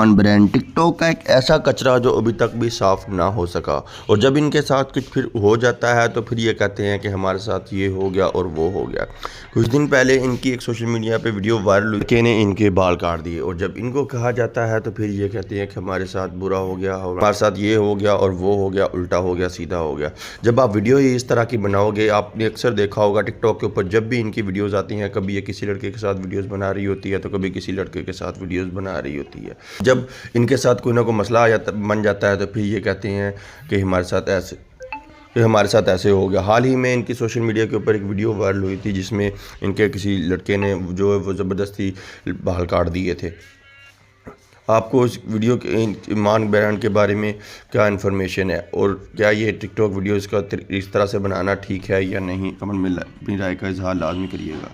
On brand. TikTok का एक ऐसा कचरा जो अभी तक भी साफ़ ना हो सका, और जब इनके साथ कुछ फिर हो जाता है तो फिर ये कहते हैं कि हमारे साथ ये हो गया और वो हो गया। कुछ दिन पहले इनकी एक सोशल मीडिया पे वीडियो वायरल हुई कि ने इनके बाल काट दिए, और जब इनको कहा जाता है तो फिर ये कहते हैं कि हमारे साथ बुरा हो गया, हमारे साथ ये हो गया और वो हो गया, उल्टा हो गया, सीधा हो गया। जब आप वीडियो ही इस तरह की बनाओगे, आपने अक्सर देखा होगा टिकटॉक के ऊपर जब भी इनकी वीडियोज़ आती हैं, कभी ये किसी लड़के के साथ वीडियोज़ बना रही होती है तो कभी किसी लड़के के साथ वीडियोज़ बना रही होती है। जब इनके साथ कोई ना कोई मसला बन जाता है तो फिर ये कहते हैं कि हमारे साथ ऐसे हो गया। हाल ही में इनकी सोशल मीडिया के ऊपर एक वीडियो वायरल हुई थी जिसमें इनके किसी लड़के ने जो है वो ज़बरदस्ती बाल काट दिए थे। आपको इस वीडियो के ईमान बयान के बारे में क्या इन्फॉर्मेशन है, और क्या ये टिकटॉक वीडियोज़ का इस तरह से बनाना ठीक है या नहीं? कमेंट में अपनी राय का इजहार लाजमी करिएगा।